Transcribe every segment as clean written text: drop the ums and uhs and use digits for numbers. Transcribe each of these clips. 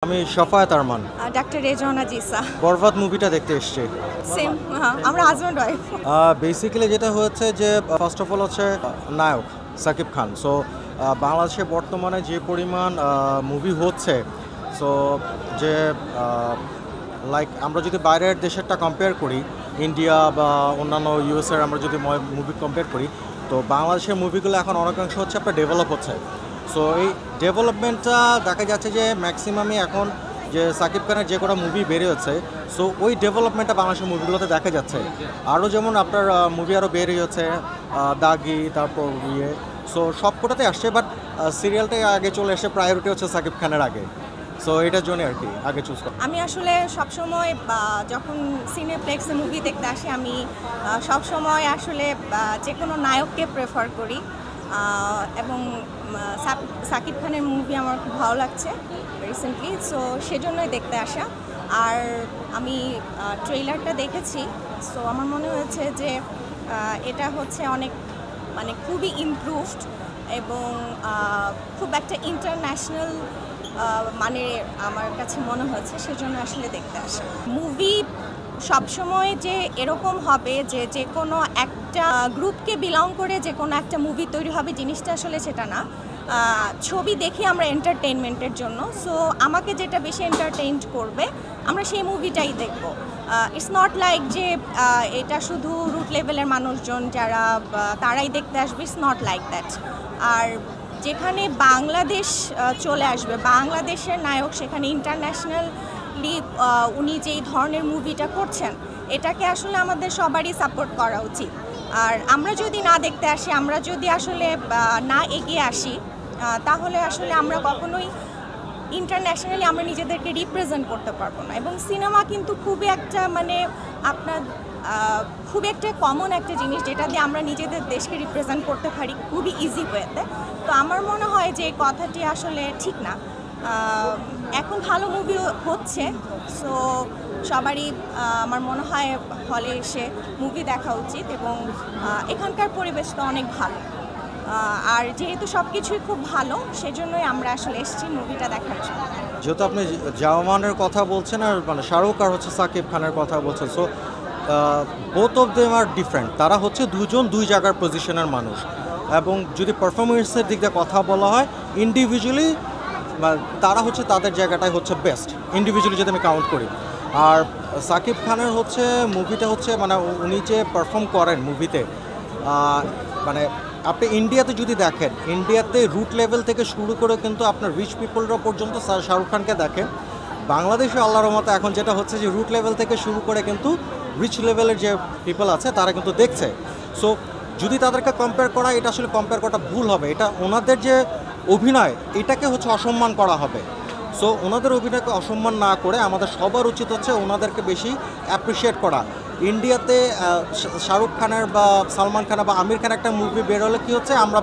আমি শফায়েত আরমান ডাক্তার রেজওয়ানা জিসা। বরবাদ মুভিটা দেখতে এসেছি। সেম, আমরা হাজব্যান্ড ওয়াইফ। বেসিক্যালি যেটা হচ্ছে যে ফার্স্ট অফ অল হচ্ছে নায়ক সাকিব খান। সো বাংলাদেশে বর্তমানে যে পরিমাণ মুভি হচ্ছে, সো যে লাইক আমরা যদি বাইরের দেশেরটা কম্পেয়ার করি, ইন্ডিয়া বা অন্যান্য ইউএসএর আমরা যদি মুভি কম্পেয়ার করি, তো বাংলাদেশের মুভিগুলো এখন অনেকাংশ হচ্ছে আপনার ডেভেলপ হচ্ছে। সো এই ডেভেলপমেন্টটা দেখা যাচ্ছে যে ম্যাক্সিমামই এখন যে সাকিব খানের যে কটা মুভি বেরিয়েছে, সো ওই ডেভেলপমেন্টটা বাংলাদেশের মুভিগুলোতে দেখা যাচ্ছে। আরও যেমন আপনার মুভি আরও বেরিয়েছে, দাগি, তারপর সো সব কটাতে আসছে, বাট সিরিয়ালটাই আগে চলে এসে প্রায়োরিটি হচ্ছে সাকিব খানের আগে। সো এটার জন্য আর কি আগে চুজ করা। আমি আসলে সবসময় যখন সিনেপ্লেক্সে মুভি দেখতে আসি, আমি সবসময় আসলে যে কোনো নায়ককে প্রেফার করি, এবং সাকিব খানের মুভি আমার খুব ভালো লাগছে রিসেন্টলি, সো সেজন্যই দেখতে আসা। আর আমি ট্রেলারটা দেখেছি, সো আমার মনে হয়েছে যে এটা হচ্ছে অনেক মানে খুবই ইমপ্রুভড এবং খুব একটা ইন্টারন্যাশনাল মানে আমার কাছে মনে হয়েছে, সেজন্য আসলে দেখতে আসে। মুভি সবসময় যে এরকম হবে যে যে কোনো একটা গ্রুপকে বিলং করে যে কোনো একটা মুভি তৈরি হবে, জিনিসটা আসলে সেটা না। ছবি দেখি আমরা এন্টারটেনমেন্টের জন্য, সো আমাকে যেটা বেশি এন্টারটেইনড করবে আমরা সেই মুভিটাই দেখব। ইটস নট লাইক যে এটা শুধু রুট লেভেলের মানুষজন যারা তারাই দেখতে আসবে, ইটস নট লাইক দ্যাট। আর যেখানে বাংলাদেশ চলে আসবে, বাংলাদেশের নায়ক সেখানে ইন্টারন্যাশনালি উনি যেই ধরনের মুভিটা করছেন, এটাকে আসলে আমাদের সবারই সাপোর্ট করা উচিত। আর আমরা যদি না দেখতে আসি, আমরা যদি আসলে না এগিয়ে আসি, তাহলে আসলে আমরা কখনোই ইন্টারন্যাশনালি আমরা নিজেদেরকে রিপ্রেজেন্ট করতে পারবো না। এবং সিনেমা কিন্তু খুবই একটা মানে আপনার খুব একটা কমন একটা জিনিস, যেটা দিয়ে আমরা নিজেদের দেশকে রিপ্রেজেন্ট করতে পারি খুবই ইজি ওয়েতে। তো আমার মনে হয় যে এই কথাটি আসলে ঠিক না। এখন ভালো মুভি হচ্ছে, সো সবারই আমার মনে হয় হলে এসে মুভি দেখা উচিত, এবং এখানকার পরিবেশটা অনেক ভালো। আর যেহেতু সব কিছুই খুব ভালো, সেজন্যই আমরা আসলে এসেছি মুভিটা দেখার জন্য। যেহেতু আপনি জাওয়ানের কথা বলছেন আর মানে শাহরুখ আর হচ্ছে সাকিব খানের কথা বলছেন, so both of them are different. তারা হচ্ছে দুজন দুই জায়গার পজিশনের মানুষ, এবং যদি পারফরমেন্সের দিক দিয়ে কথা বলা হয় ইন্ডিভিজুয়ালি, তারা হচ্ছে তাদের জায়গাটাই হচ্ছে বেস্ট ইন্ডিভিজুয়ালি যদি আমি কাউন্ট করি। আর সাকিব খানের হচ্ছে মুভিটা হচ্ছে মানে উনি যে পারফর্ম করেন মুভিতে, মানে আপনি ইন্ডিয়াতে যদি দেখেন, ইন্ডিয়াতে রুট লেভেল থেকে শুরু করে কিন্তু আপনার রিচ পিপলরা পর্যন্ত শাহরুখ খানকে দেখেন। বাংলাদেশে আল্লাহর রহমতে এখন যেটা হচ্ছে যে রুট লেভেল থেকে শুরু করে কিন্তু রিচ লেভেলের যে পিপল আছে তারা কিন্তু দেখছে। সো যদি তাদেরকে কম্পেয়ার করা, এটা আসলে কম্পেয়ার করাটা ভুল হবে। এটা ওনাদের যে অভিনয়, এটাকে হচ্ছে অসম্মান করা হবে। সো ওনাদের অভিনয়কে অসম্মান না করে আমাদের সবার উচিত হচ্ছে ওনাদেরকে বেশি অ্যাপ্রিসিয়েট করা। ইন্ডিয়াতে শাহরুখ খানের বা সালমান খানের বা আমির খানের একটা মুভি বেরোলে কী হচ্ছে, আমরা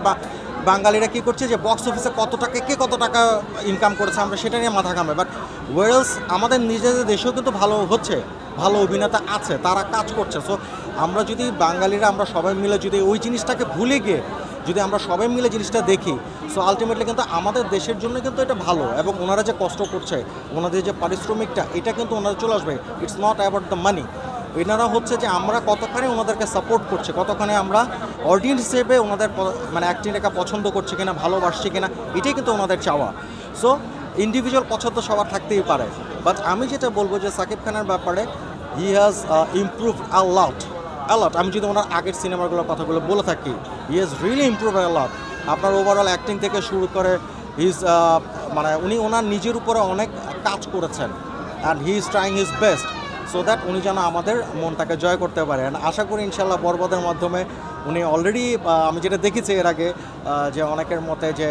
বাঙালিরা কী করছে যে বক্স অফিসে কত টাকা ইনকাম করেছে আমরা সেটা নিয়ে মাথা ঘামে। বাট ওয়েলস আমাদের নিজেদের দেশেও কিন্তু ভালো হচ্ছে, ভালো অভিনেতা আছে, তারা কাজ করছে। সো আমরা যদি বাঙালিরা আমরা সবাই মিলে যদি ওই জিনিসটাকে ভুলে গিয়ে যদি আমরা সবাই মিলে জিনিসটা দেখি, সো আলটিমেটলি কিন্তু আমাদের দেশের জন্য কিন্তু এটা ভালো। এবং ওনারা যে কষ্ট করছে, ওনাদের যে পারিশ্রমিকটা, এটা কিন্তু ওনারা চলে আসবে। It's not about the money. এনারা হচ্ছে যে আমরা কতখানি ওনাদেরকে সাপোর্ট করছে, কতখানি আমরা অডিয়েন্স হিসেবে ওনাদের মানে অ্যাক্টিংটাকে পছন্দ করছে কিনা, ভালোবাসছে কিনা, এটাই কিন্তু ওনাদের চাওয়া। সো ইন্ডিভিজুয়াল পছন্দ সবার থাকতেই পারে, বাট আমি যেটা বলবো যে সাকিব খানের ব্যাপারে হি হ্যাজ ইমপ্রুভড আ লট। আমি যদি ওনার আগের সিনেমাগুলোর কথাগুলো বলে থাকি, হি হ্যাজ রিয়েলি ইমপ্রুভ আ লট। আপনার ওভারঅল অ্যাক্টিং থেকে শুরু করে হিজ মানে উনি ওনার নিজের উপরে অনেক কাজ করেছেন, and he is trying his best so that উনি যেন আমাদের মনটাকে জয় করতে পারেন। আশা করি ইনশাল্লাহ বরবাদের মাধ্যমে উনি অলরেডি, আমি যেটা দেখেছি এর আগে যে অনেকের মতে যে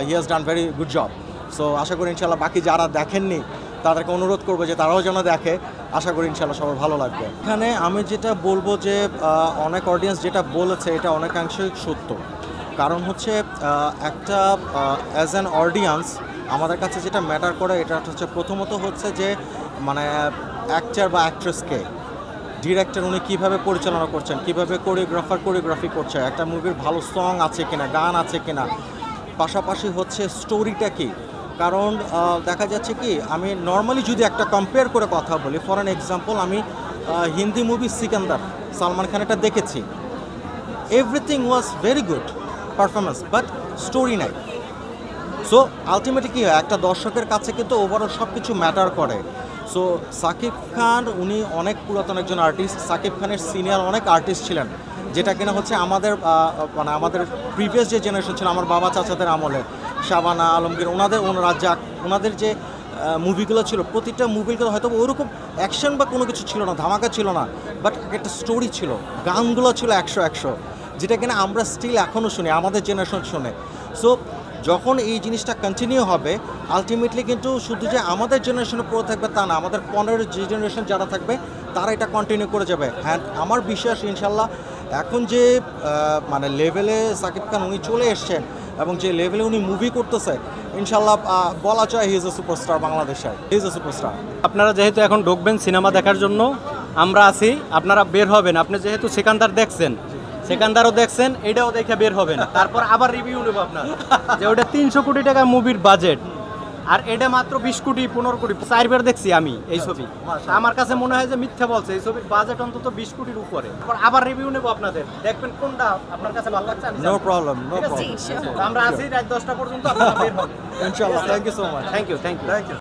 he has done very good job. So আশা করি ইনশাল্লাহ বাকি যারা দেখেননি তাদেরকে অনুরোধ করবো যে তারাও যেন দেখে। আশা করি ইনশাল্লাহ সবার ভালো লাগবে। এখানে আমি যেটা বলবো যে অনেক অডিয়েন্স যেটা বলেছে এটা অনেকাংশই সত্য। কারণ হচ্ছে একটা অ্যাজ অ্যান অডিয়েন্স আমাদের কাছে যেটা ম্যাটার করে, এটা হচ্ছে প্রথমত হচ্ছে যে মানে অ্যাক্টর বা অ্যাক্ট্রেসকে, ডিরেক্টর উনি কীভাবে পরিচালনা করছেন, কীভাবে কোরিওগ্রাফি করছে, একটা মুভির ভালো সং আছে কিনা, গান আছে কিনা, পাশাপাশি হচ্ছে স্টোরিটা কি, কারণ দেখা যাচ্ছে কি আমি নর্মালি যদি একটা কম্পেয়ার করে কথা বলি, ফর অ্যান এক্সাম্পল আমি হিন্দি মুভি সিকান্দার সালমান খানেরটা দেখেছি, everything was very good performance, but story নাই। সো আলটিমেটলি কী হয়, একটা দর্শকের কাছে কিন্তু ওভারঅল সব কিছু ম্যাটার করে। সো সাকিব খান উনি অনেক পুরাতন একজন আর্টিস্ট, সাকিব খানের সিনিয়র অনেক আর্টিস্ট ছিলেন, যেটা কিনা হচ্ছে আমাদের মানে আমাদের প্রিভিয়াস যে জেনারেশন ছিল, আমার বাবা চাচাদের আমলে, শাবানা আলমগীর, ওনাদের যে মুভিগুলো ছিল, প্রতিটা মুভিগুলো হয়তো ওরকম অ্যাকশন বা কোনো কিছু ছিল না, ধামাকা ছিল না, বাট একটা স্টোরি ছিল, গানগুলো ছিল 100, যেটা কিনা আমরা স্টিল এখনও শুনি, আমাদের জেনারেশন শুনে। সো যখন এই জিনিসটা কন্টিনিউ হবে, আলটিমেটলি কিন্তু শুধু যে আমাদের জেনারেশনে পড়ে থাকবে তা না, আমাদের 15 যে জেনারেশন যারা থাকবে তারা এটা কন্টিনিউ করে যাবে। অ্যান্ড আমার বিশ্বাস ইনশাল্লাহ এখন যে মানে লেভেলে সাকিব খান উনি চলে এসছেন এবং যে লেভেলে উনি মুভি করতেছে, ইনশাল্লাহ বলা যায় হি ইজ এ সুপারস্টার, বাংলাদেশের হি ইজ এ সুপারস্টার। আপনারা যেহেতু এখন ঢুকবেন সিনেমা দেখার জন্য, আমরা আছি, আপনারা বের হবেন। আপনি যেহেতু সিকান্দার দেখছেন, সেকান্দারও দেখছেন, এটাও দেখে বের হবেন, তারপর আবার রিভিউ নেব আপনার যে ওটা 300 কোটি টাকা মুভির বাজেট, আর এটা মাত্র 20 কোটি 15 কোটি। 4 বার দেখছি আমি এই ছবি, আমার কাছে মনে হয় যে মিথ্যা বলছে, এই ছবির বাজেট অন্তত 20 কোটির উপরে। তারপর আবার রিভিউ নেব আপনাদের, দেখবেন কোনটা আপনার কাছে ভালো লাগছে। নো প্রবলেম, নো জি, প্রবলেম। sure. আমরা আছি রাত 10টা পর্যন্ত, আপনারা বের হবেন ইনশাল্লাহ, thank you so much. Thank you.